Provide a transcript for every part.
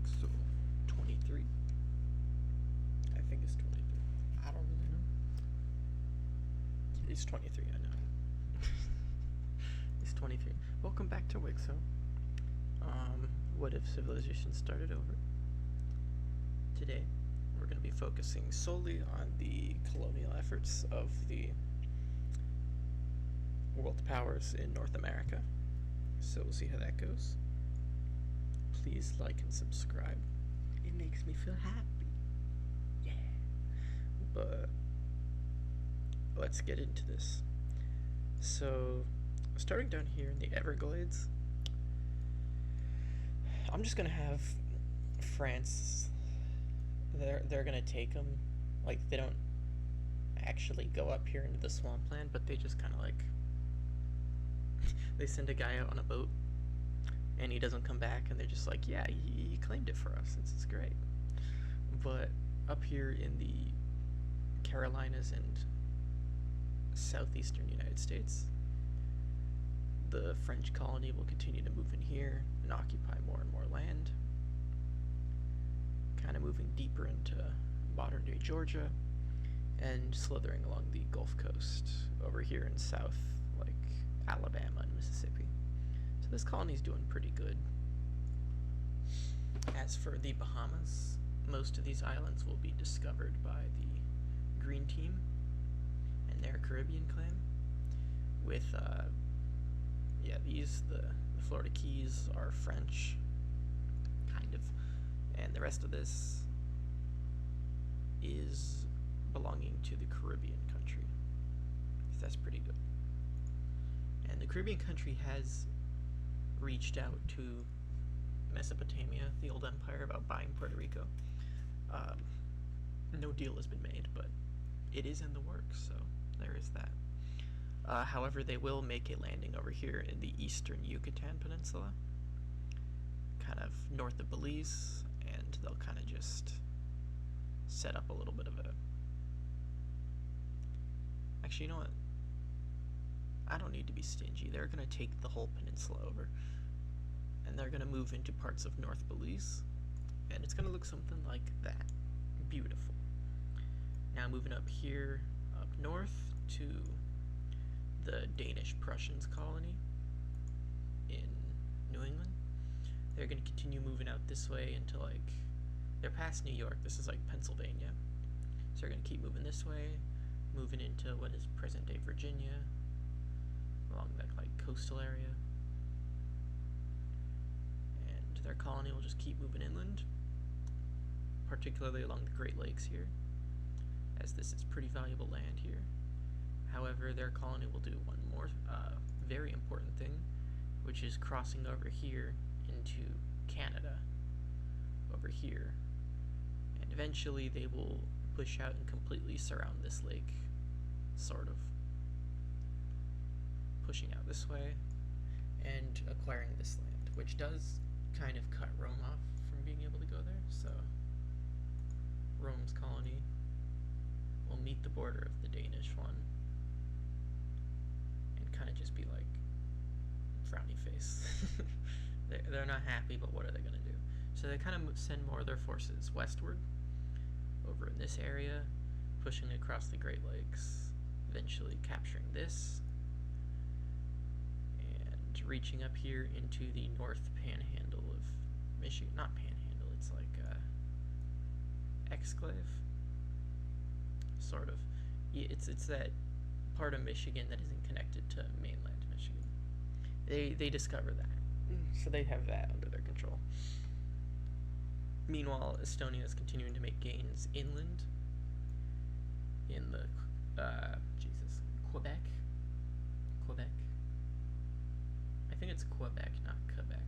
Wixel 23. I think it's 23. I don't really know. It's 23, I know. It's 23. Welcome back to Wixel. What if civilization started over? Today, we're going to be focusing solely on the colonial efforts of the world powers in North America. So we'll see how that goes. Please like and subscribe. It makes me feel happy. Yeah. But let's get into this. So, starting down here in the Everglades, I'm just gonna have France. They're gonna take them. Like, they don't actually go up here into the swampland, but they just kind of like they send a guy out on a boat, and he doesn't come back, and they're just like, yeah, he claimed it for us. It's great. But up here in the Carolinas and southeastern United States, the French colony will continue to move in here and occupy more and more land, kind of moving deeper into modern-day Georgia and slithering along the Gulf Coast over here in south, like Alabama and Mississippi. So this colony's doing pretty good. As for the Bahamas, most of these islands will be discovered by the Green Team and their Caribbean claim, with the Florida Keys are French, kind of, and the rest of this is belonging to the Caribbean country. So that's pretty good. And the Caribbean country has reached out to Mesopotamia, the old empire, about buying Puerto Rico. No deal has been made, but it is in the works, so there is that. However, they will make a landing over here in the eastern Yucatan Peninsula, kind of north of Belize, and they'll kind of just set up a little bit of a... Actually, you know what? I don't need to be stingy. They're going to take the whole peninsula over, and they're going to move into parts of North Belize, and it's going to look something like that. Beautiful. Now moving up here, up north to the Danish-Prussians colony in New England. They're going to continue moving out this way until, like, they're past New York. This is like Pennsylvania. So they're going to keep moving this way, moving into what is present-day Virginia, along that, like, coastal area. And their colony will just keep moving inland, particularly along the Great Lakes here, as this is pretty valuable land here. However, their colony will do one more very important thing, which is crossing over here into Canada, over here. And eventually they will push out and completely surround this lake, sort of. Pushing out this way and acquiring this land, which does kind of cut Rome off from being able to go there, so Rome's colony will meet the border of the Danish one and kind of just be like frowny face. They're not happy, but what are they going to do? So they kind of send more of their forces westward over in this area, pushing across the Great Lakes, eventually capturing this and reaching up here into the North Panhandle of Michigan. Not Panhandle, it's like exclave, sort of. Yeah, it's that part of Michigan that isn't connected to mainland Michigan. They discover that, so they have that under their control. Meanwhile, Estonia is continuing to make gains inland in the Quebec. I think it's Quebec, not Quebec.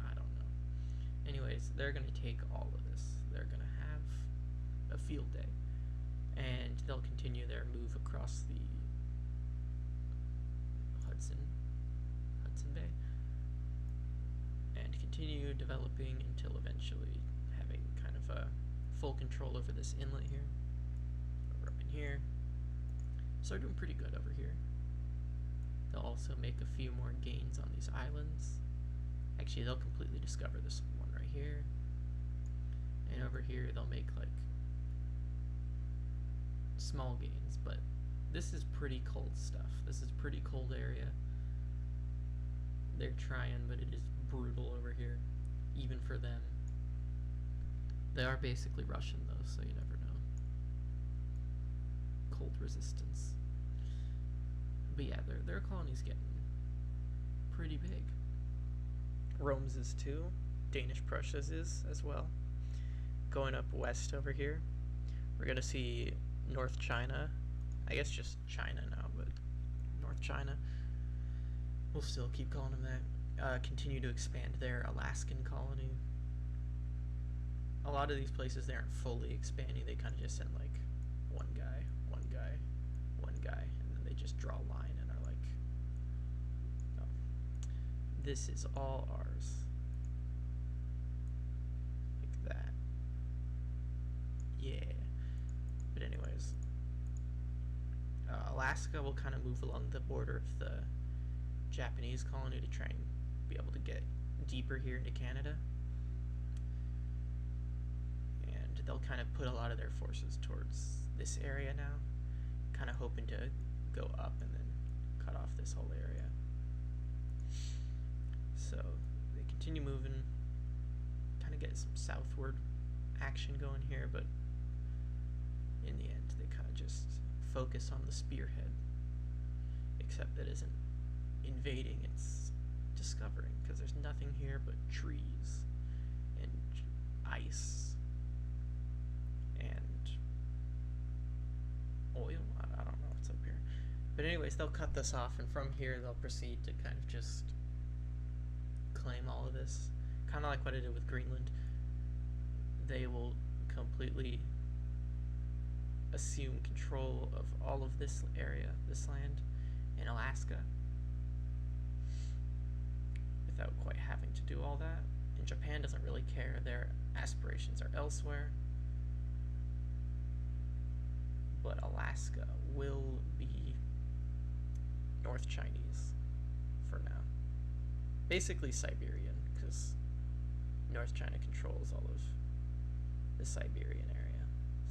I don't know. Anyways, they're going to take all of this. They're going to have a field day, and they'll continue their move across the Hudson Bay, and continue developing until eventually having kind of a full control over this inlet here, over up in here. So they're doing pretty good over here. They'll also make a few more gains on these islands. Actually, they'll completely discover this one right here, And over here they'll make like small gains, but this is pretty cold stuff. This is pretty cold area. They're trying, but it is brutal over here, even for them. They are basically Russian though, so you never know. Cold resistance. But yeah, their colony's getting pretty big. Rome's is too. Danish Prussia's is as well. Going up west over here, we're gonna see North China. I guess just China now, but North China. We'll still keep calling them that. Continue to expand their Alaskan colony. A lot of these places, they aren't fully expanding. They kind of just send like one guy, one guy, one guy, and then they just draw a line and are like, no, this is all ours. Like that. Yeah. But anyways, Alaska will kind of move along the border of the Japanese colony to try and be able to get deeper here into Canada. And they'll kind of put a lot of their forces towards this area now, kind of hoping to go up and then cut off this whole area. So they continue moving, kind of get some southward action going here, but in the end they kind of just focus on the spearhead, except that isn't invading, it's discovering, because there's nothing here but trees and ice and oil. I don't know what's up here, but anyways, they'll cut this off, and from here they'll proceed to kind of just claim all of this, kind of like what I did with Greenland. They will completely assume control of all of this area, this land in Alaska, without quite having to do all that. And Japan doesn't really care. Their aspirations are elsewhere. But Alaska will be North Chinese for now. Basically Siberian, because North China controls all of the Siberian area.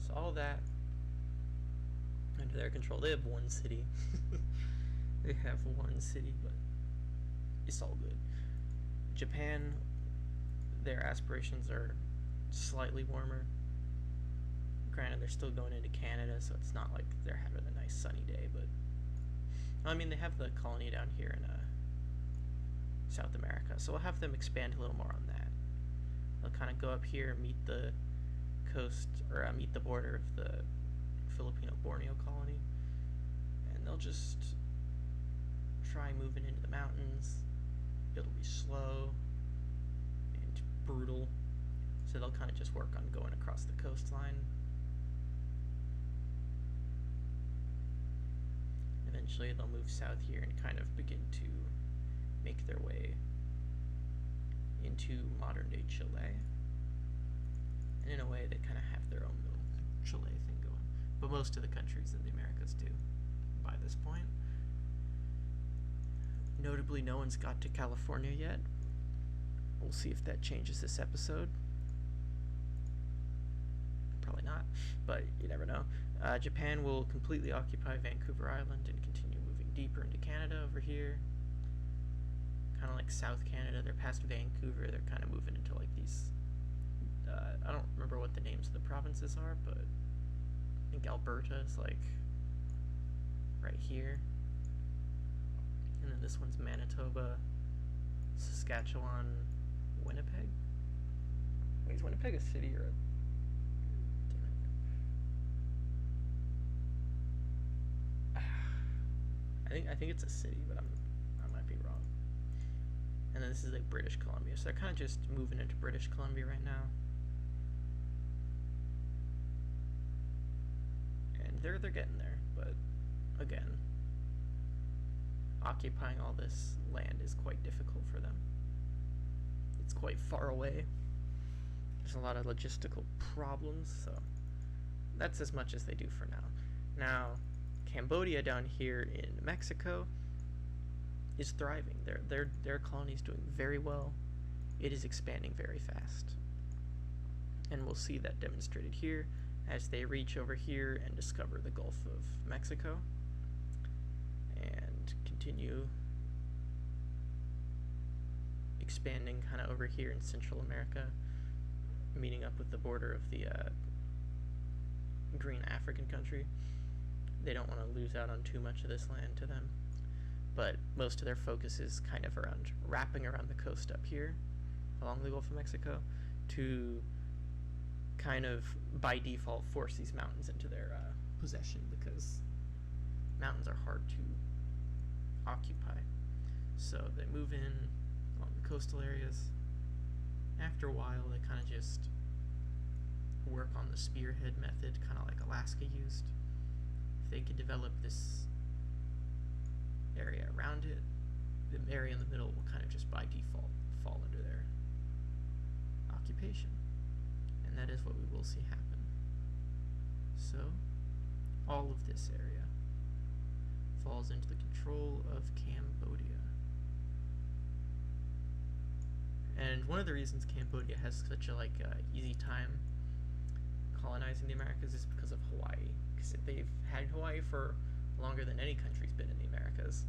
So all that under their control. They have one city. They have one city, but it's all good. Japan, their aspirations are slightly warmer. Granted, they're still going into Canada, so it's not like they're having a nice sunny day, but I mean, they have the colony down here in South America, so we'll have them expand a little more on that. They'll kind of go up here, meet the coast, or meet the border of the Filipino Borneo colony, and they'll just try moving into the mountains. It'll be slow and brutal, so they'll kind of just work on going across the coastline. Eventually they'll move south here and kind of begin to make their way into modern day Chile. And in a way they kind of have their own little Chile thing going. But most of the countries in the Americas do by this point. Notably, no one's got to California yet. We'll see if that changes this episode. Probably not, but you never know. Japan will completely occupy Vancouver Island and continue moving deeper into Canada over here. Kind of like South Canada. They're past Vancouver. They're kind of moving into like these... I don't remember what the names of the provinces are, but I think Alberta is like right here. And then this one's Manitoba, Saskatchewan, Winnipeg. Wait, is Winnipeg a city or a... Damn it. I think it's a city, but I might be wrong. And then this is like British Columbia, so they're kind of just moving into British Columbia right now. And they're getting there, but again, occupying all this land is quite difficult for them. It's quite far away. There's a lot of logistical problems, so that's as much as they do for now. Now, Cambodia down here in Mexico is thriving. Their colony is doing very well. It is expanding very fast. And we'll see that demonstrated here as they reach over here and discover the Gulf of Mexico and continue expanding kind of over here in Central America, meeting up with the border of the green African country. They don't want to lose out on too much of this land to them, but most of their focus is kind of around wrapping around the coast up here along the Gulf of Mexico to kind of by default force these mountains into their possession, because mountains are hard to occupy. So they move in along the coastal areas. After a while, they kind of just work on the spearhead method, kind of like Alaska used. If they could develop this area around it, the area in the middle will kind of just by default fall under their occupation. And that is what we will see happen. So, all of this area falls into the control of Cambodia. And one of the reasons Cambodia has such a easy time colonizing the Americas is because of Hawaii. Because they've had Hawaii for longer than any country's been in the Americas.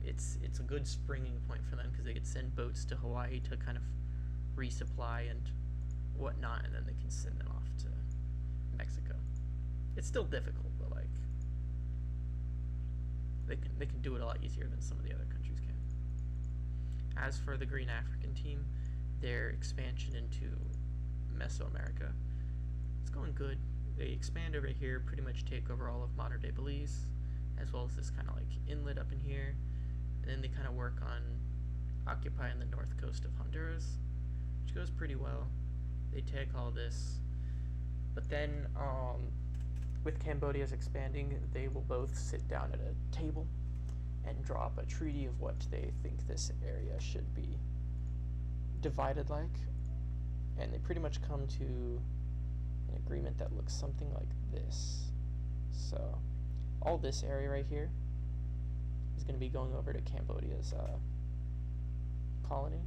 It's a good springing point for them, because they could send boats to Hawaii to kind of resupply and whatnot, and then they can send them off to Mexico. It's still difficult, but they can do it a lot easier than some of the other countries can. As for the Green African team, their expansion into Mesoamerica, it's going good. They expand over here, pretty much take over all of modern day Belize, as well as this kind of inlet up in here, and then they kind of work on occupying the north coast of Honduras, which goes pretty well. They take all this, but then with Cambodia's expanding, they will both sit down at a table and draw up a treaty of what they think this area should be divided like, and they pretty much come to an agreement that looks something like this. So all this area right here is going to be going over to Cambodia's colony.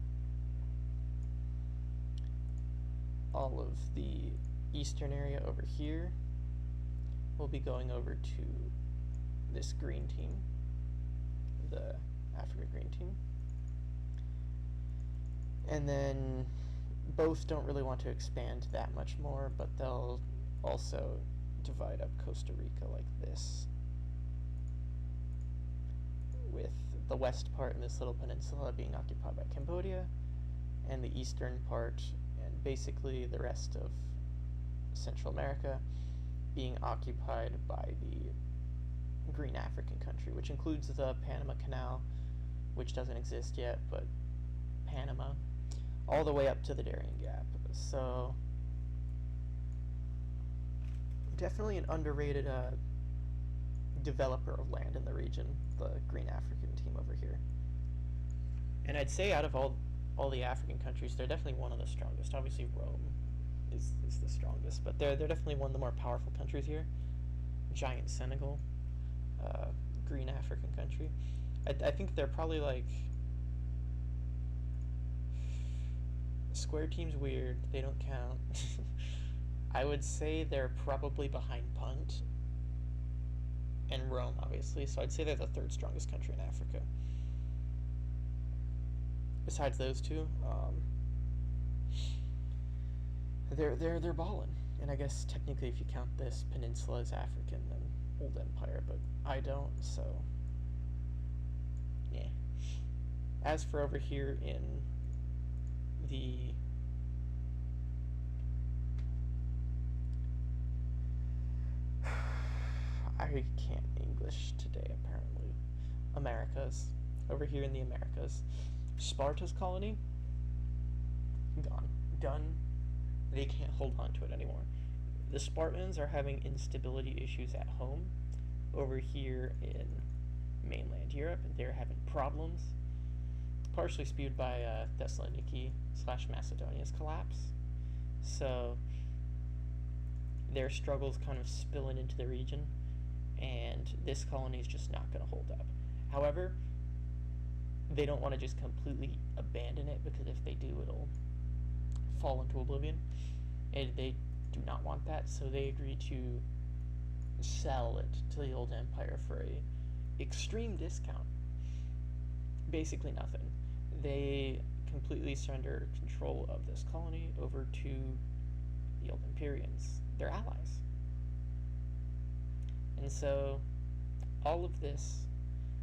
All of the eastern area over here will be going over to this green team, the Africa Green Team. And then both don't really want to expand that much more, but they'll also divide up Costa Rica like this, with the west part in this little peninsula being occupied by Cambodia, and the eastern part and basically the rest of Central America being occupied by the Green African country, which includes the Panama Canal, which doesn't exist yet, but Panama, all the way up to the Darien Gap. So definitely an underrated developer of land in the region, the Green African team over here. And I'd say out of all the African countries, they're definitely one of the strongest. Obviously Rome is the strongest, but they're definitely one of the more powerful countries here. Giant Senegal, Green African country. I think they're probably square team's weird, they don't count. I would say they're probably behind Punt and Rome, obviously, so I'd say they're the third strongest country in Africa. Besides those two, they're ballin'. And I guess technically if you count this peninsula as African, then Old Empire, but I don't, so yeah. As for over here in the I can't English today, apparently. Americas. Over here in the Americas, Sparta's colony, gone. Done. They can't hold on to it anymore. The Spartans are having instability issues at home over here in mainland Europe, and they're having problems, partially spewed by Thessaloniki/Macedonia's collapse. So their struggles kind of spilling into the region, and this colony is just not going to hold up. However, they don't want to just completely abandon it, because if they do, it'll fall into oblivion. and they do not want that, so they agree to sell it to the old empire for a extreme discount. Basically nothing. They completely surrender control of this colony over to the old Empyreans, their allies. And so all of this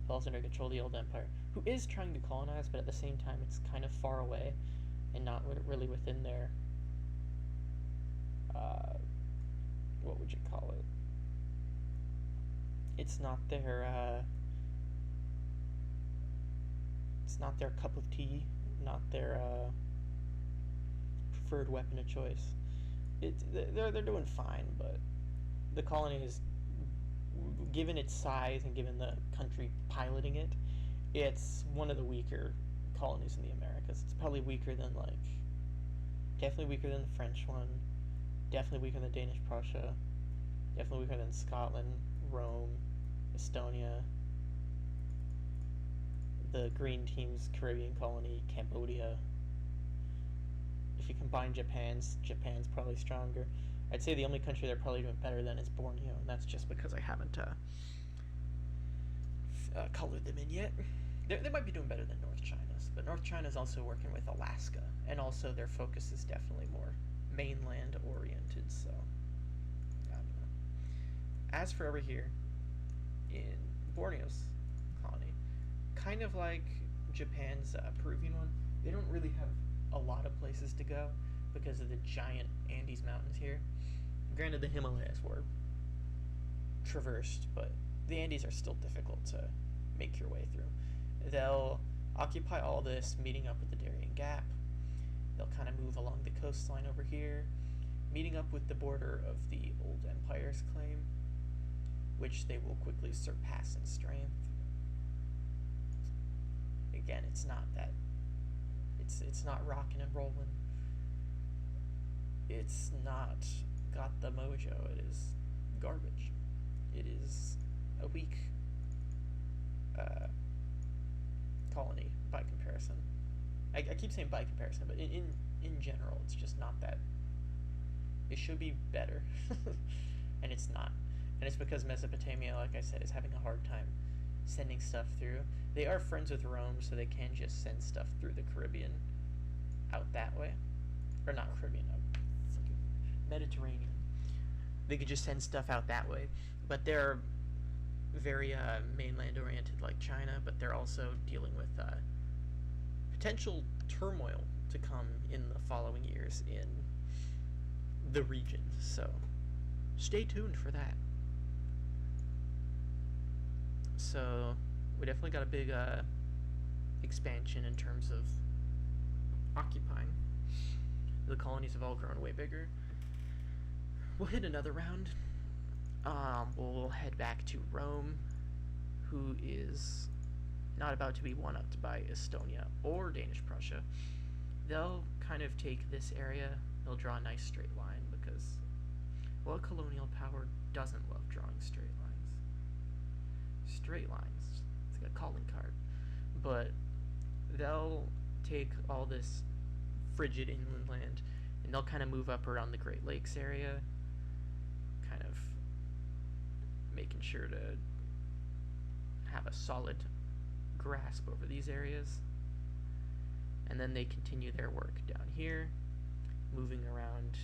falls under control of the old empire, who is trying to colonize, but at the same time it's kind of far away and not really within their what would you call it? It's not their cup of tea, not their preferred weapon of choice. They're doing fine, but the colony is, given its size and given the country piloting it, it's one of the weaker colonies in the Americas. It's probably weaker than definitely weaker than the French one, definitely weaker than Danish Prussia, definitely weaker than Scotland, Rome, Estonia, the Green Team's Caribbean colony, Cambodia. If you combine Japan's probably stronger. I'd say the only country they're probably doing better than is Borneo, and that's just because I haven't colored them in yet. They might be doing better than North China's, but North China's also working with Alaska, and also their focus is definitely more mainland oriented, so I don't know. As for over here, in Borneo's colony, kind of like Japan's Peruvian one, they don't really have a lot of places to go because of the giant Andes Mountains here. Granted, the Himalayas were traversed, but the Andes are still difficult to make your way through. They'll occupy all this, meeting up with the Darien Gap. They'll kind of move along the coastline over here, meeting up with the border of the old empire's claim, which they will quickly surpass in strength. Again, it's not rocking and rolling. It's not got the mojo. It is garbage. It is a weak colony by comparison. I keep saying by comparison, but in general, it's just not that. It should be better, and it's not. And it's because Mesopotamia, like I said, is having a hard time sending stuff through. They are friends with Rome, so they can just send stuff through the Caribbean out that way. Or not Caribbean, Mediterranean. They could just send stuff out that way. But they're very mainland oriented like China, but they're also dealing with potential turmoil to come in the following years in the region. So stay tuned for that. So we definitely got a big expansion in terms of occupying. The colonies have all grown way bigger. We'll hit another round. We'll head back to Rome, who is not about to be one-upped by Estonia or Danish Prussia. They'll kind of take this area. They'll draw a nice straight line because, well, colonial power doesn't love drawing straight lines. Straight lines. It's like a calling card. But they'll take all this frigid inland land and they'll kind of move up around the Great Lakes area, kind of making sure to have a solid grasp over these areas. And then they continue their work down here, moving around.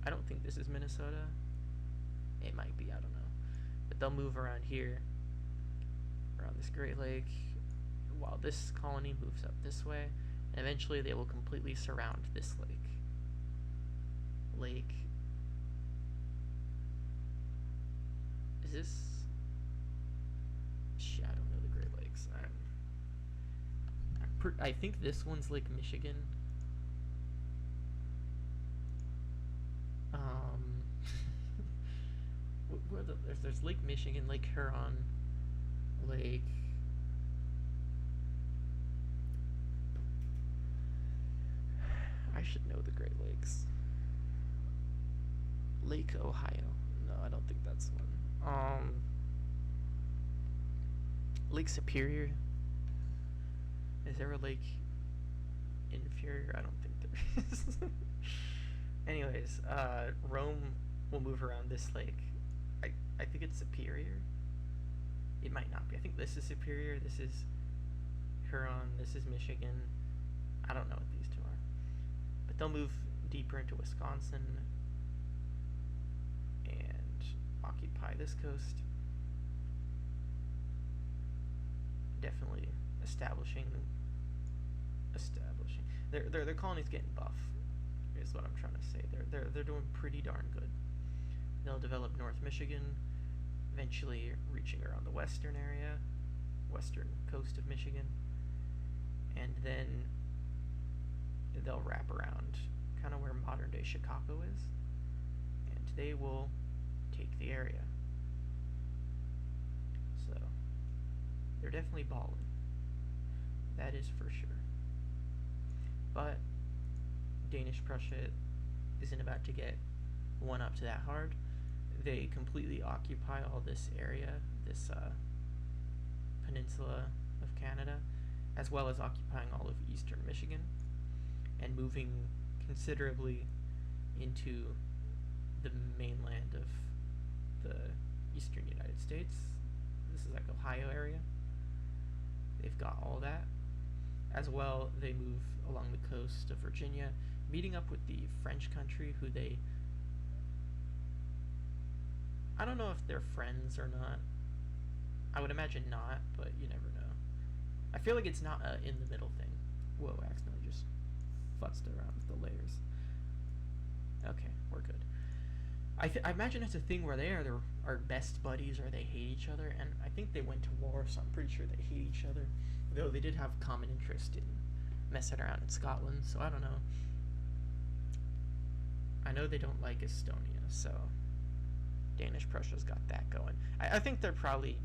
I don't think this is Minnesota. It might be, I don't know. But they'll move around here, around this Great Lake, while this colony moves up this way. And eventually they will completely surround this lake. Is this? Shit, I don't know the Great Lakes. I think this one's Lake Michigan. There's Lake Michigan, Lake Huron, Lake. I should know the Great Lakes. Lake Ohio. No, I don't think that's one. Lake Superior. Is there a Lake Inferior? I don't think there is. Anyways, Rome will move around this lake. I think it's Superior. It might not be. I think this is Superior. This is Huron. This is Michigan. I don't know what these two are. But they'll move deeper into Wisconsin and occupy this coast. Definitely establishing. Their colony's getting buff. Is what I'm trying to say. They're doing pretty darn good. They'll develop North Michigan, eventually reaching around the western area, western coast of Michigan, and then they'll wrap around kind of where modern day Chicago is, and they will take the area. So they're definitely balling. That is for sure. But Danish Prussia isn't about to get one up to that hard. They completely occupy all this area, this peninsula of Canada, as well as occupying all of eastern Michigan and moving considerably into the mainland of the eastern United States. This is like Ohio area. They've got all that. As well, they move along the coast of Virginia, meeting up with the French country, who they... I don't know if they're friends or not. I would imagine not, but you never know. I feel like it's not a in-the-middle thing. Whoa, I accidentally just futzed around with the layers. Okay, we're good. I imagine it's a thing where they are best buddies or they hate each other, and I think they went to war, so I'm pretty sure they hate each other. Though they did have common interest in messing around in Scotland, so I don't know. I know they don't like Estonia, so Danish Prussia's got that going. I think they're probably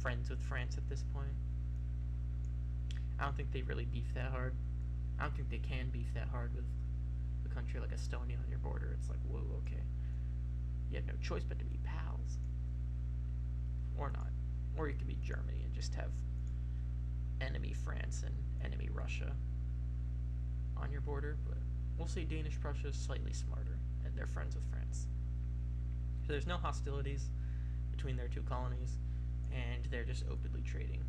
friends with France at this point. I don't think they really beef that hard. I don't think they can beef that hard with a country like Estonia on your border. It's like, whoa, okay. You have no choice but to be pals. Or not. Or you could be Germany and just have enemy France and enemy Russia on your border, but we'll say Danish Prussia is slightly smarter, and they're friends with France. So there's no hostilities between their two colonies, and they're just openly trading.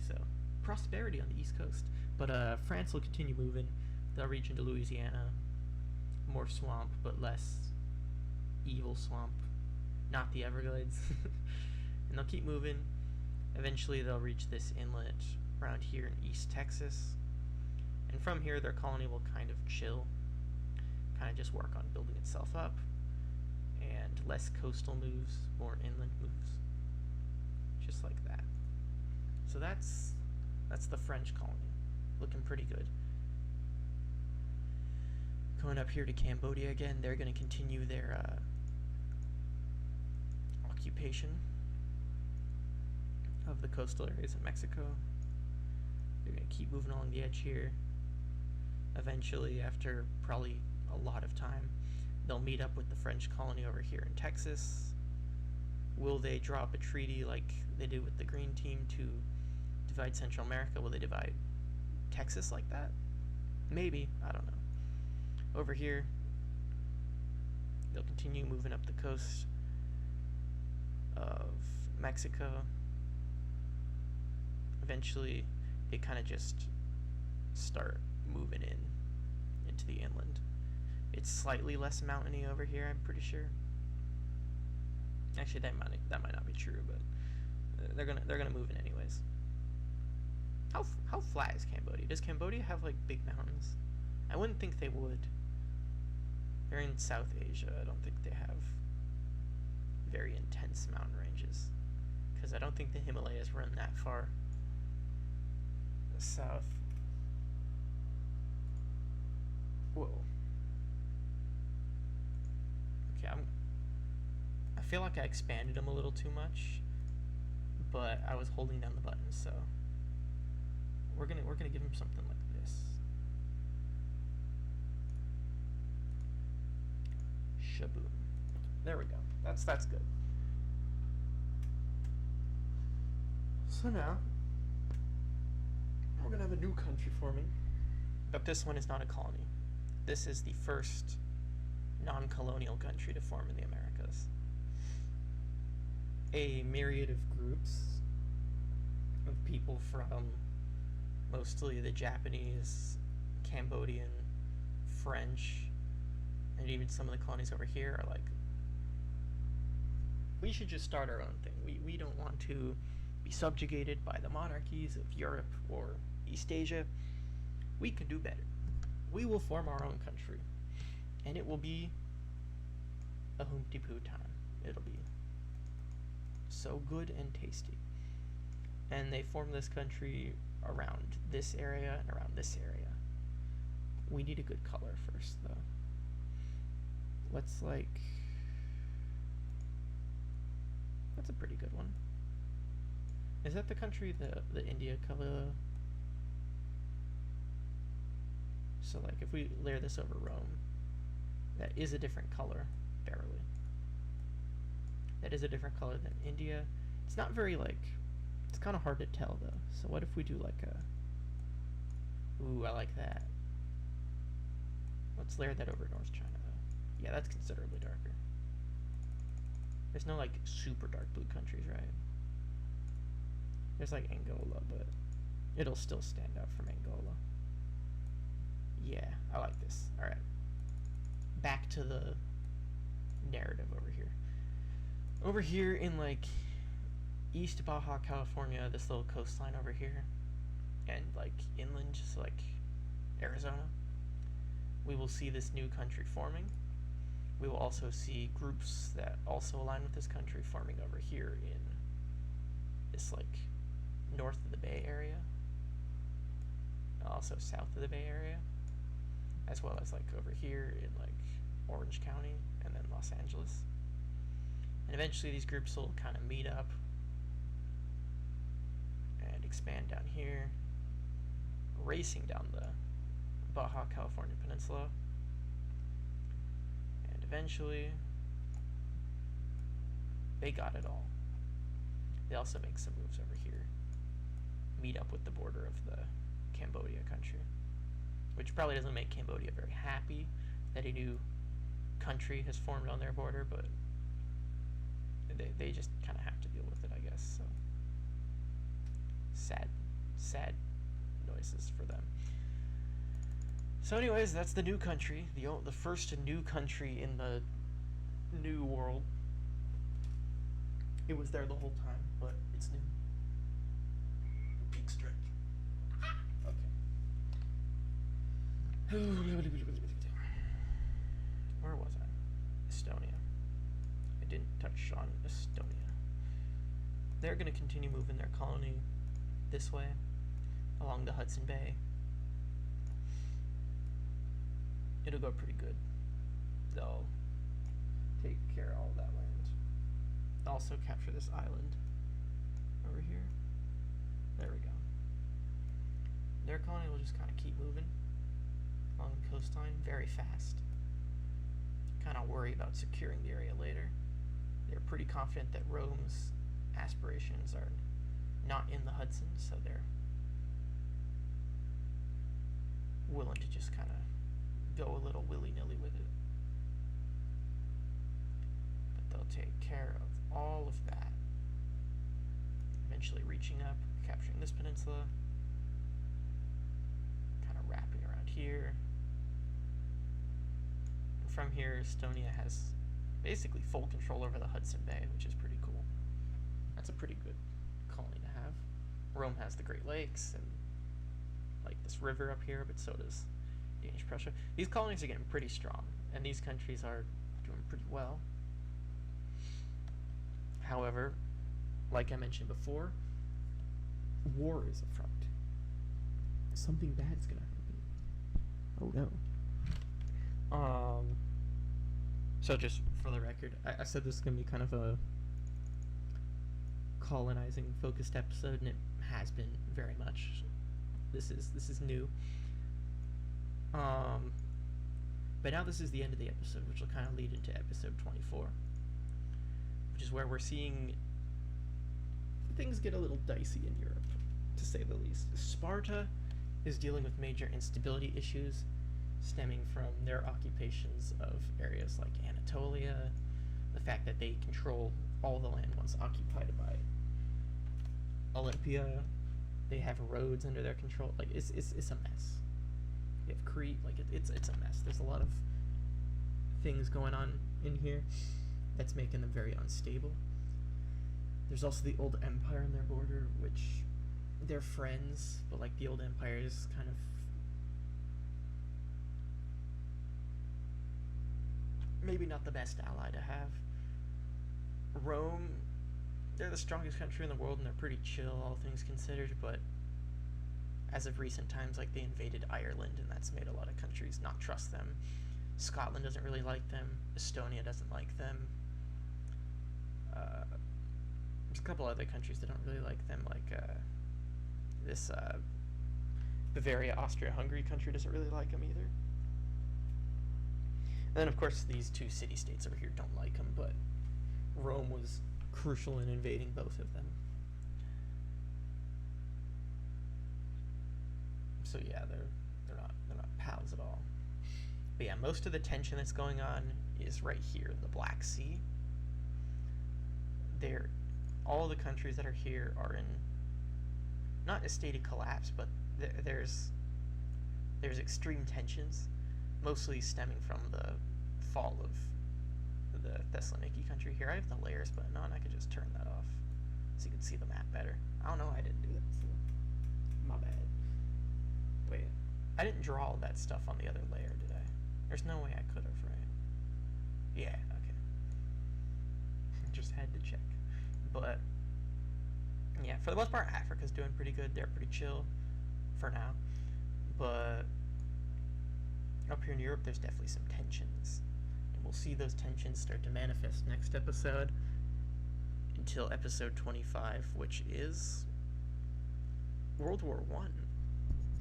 So, prosperity on the East Coast. But France will continue moving. They'll reach into Louisiana. More swamp, but less evil swamp. Not the Everglades. And they'll keep moving. Eventually they'll reach this inlet around here in East Texas. And from here their colony will kind of chill. Kind of just work on building itself up. And less coastal moves, more inland moves. Just like that. So that's the French colony. Looking pretty good. Going up here to Cambodia again, they're going to continue their occupation of the coastal areas in Mexico. They're going to keep moving along the edge here. Eventually, after probably a lot of time, they'll meet up with the French colony over here in Texas. Will they draw up a treaty like they did with the Green Team to divide Central America? Will they divide Texas like that? Maybe. I don't know. Over here, they'll continue moving up the coast of Mexico. Eventually, they kind of just start moving into the inland. It's slightly less mountainy over here, I'm pretty sure. Actually, that might not be true, but they're gonna move in anyways. How flat is Cambodia? Does Cambodia have like big mountains? I wouldn't think they would. They're in South Asia. I don't think they have very intense mountain ranges, because I don't think the Himalayas run that far south. Whoa. Okay, I feel like I expanded them a little too much, but I was holding down the button, so we're gonna give them something like this. Shaboom. There we go. That's good. So now we're gonna have a new country forming, but this one is not a colony. this is the first non-colonial country to form in the Americas. A myriad of groups of people from mostly the Japanese, Cambodian, French, and even some of the colonies over here are like, we should just start our own thing. We don't want to be subjugated by the monarchies of Europe or East Asia. We can do better. We will form our own country, and it will be a humpty-poo time. It'll be so good and tasty. And they form this country around this area and around this area. We need a good color first, though. Let's like... That's a pretty good one. Is that the country, the India color? So like if we layer this over Rome, that is a different color, barely. That is a different color than India. It's not very like, it's kind of hard to tell though. So what if we do like a, ooh, I like that. Let's layer that over North China though. Yeah, that's considerably darker. There's no like super dark blue countries, right? There's like Angola, but it'll still stand out from Angola. Yeah, I like this. Alright. Back to the narrative over here. Over here in like East Baja California, this little coastline over here, and like inland, just like Arizona, we will see this new country forming. We will also see groups that also align with this country forming over here in this like north of the Bay Area, also south of the Bay Area, as well as like over here in like Orange County and then Los Angeles. And eventually these groups will kind of meet up and expand down here, racing down the Baja California Peninsula. And eventually they got it all. They also make some moves over here, meet up with the border of the Cambodia country, which probably doesn't make Cambodia very happy that a new country has formed on their border, but they just kind of have to deal with it, I guess. So sad noises for them. So anyways, that's the new country, the first new country in the new world. It was there the whole time, but it's new. Peak stretch. Okay. Where was I? Estonia. I didn't touch on Estonia. They're going to continue moving their colony this way, along the Hudson Bay. It'll go pretty good. They'll take care of all that land. Also capture this island over here. There we go. Their colony will just kind of keep moving along the coastline very fast. Kind of worry about securing the area later. They're pretty confident that Rome's aspirations are not in the Hudson, so they're willing to just kind of go a little willy-nilly with it. But they'll take care of all of that, eventually reaching up, capturing this peninsula, kind of wrapping around here. And from here, Estonia has basically full control over the Hudson Bay, which is pretty cool. That's a pretty good colony to have. Rome has the Great Lakes and like this river up here, but so does Danish Prussia. These colonies are getting pretty strong, and these countries are doing pretty well. However, like I mentioned before, war is a front. Something bad is gonna happen. Oh no. So just for the record, I said this is gonna be kind of a colonizing focused episode, and it has been very much. This is new. But now this is the end of the episode, which will kind of lead into episode 24, which is where we're seeing things get a little dicey in Europe, to say the least. Sparta is dealing with major instability issues, stemming from their occupations of areas like Anatolia, the fact that they control all the land once occupied by Olympia. They have roads under their control. Like it's a mess. You have Crete. Like it's a mess. There's a lot of things going on in here that's making them very unstable. There's also the old empire on their border, which they're friends, but like the old empire is kind of maybe not the best ally to have. Rome, they're the strongest country in the world and they're pretty chill, all things considered, but as of recent times, like they invaded Ireland and that's made a lot of countries not trust them. Scotland doesn't really like them. Estonia doesn't like them. There's a couple other countries that don't really like them, like this Bavaria, Austria-Hungary country doesn't really like them either. And then, of course, these two city-states over here don't like them, but Rome was crucial in invading both of them. So yeah, they're not pals at all. But yeah, most of the tension that's going on is right here in the Black Sea. All the countries that are here are in not a state of collapse, but there's extreme tensions, mostly stemming from the fall of the Thessaloniki country here. I have the layers button on. I could just turn that off so you can see the map better. I don't know. I didn't do that before. My bad. Wait, I didn't draw all that stuff on the other layer, did I? There's no way I could have, right? Yeah, okay. Just had to check. But yeah, for the most part, Africa's doing pretty good. They're pretty chill for now. But up here in Europe, there's definitely some tensions. And we'll see those tensions start to manifest next episode until episode 25, which is World War I.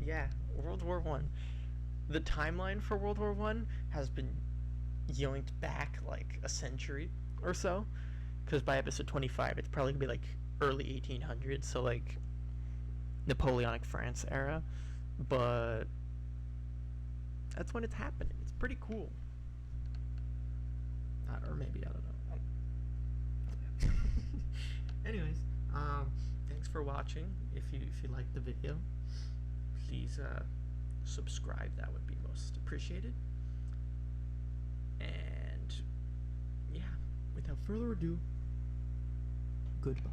Yeah, World War I. The timeline for World War I has been yoinked back like a century or so. Because by episode 25, it's probably going to be like early 1800s, so like Napoleonic France era. But that's when it's happening. It's pretty cool. Or maybe, I don't know. Anyways, thanks for watching. If you liked the video, please subscribe. That would be most appreciated. And yeah, without further ado, goodbye.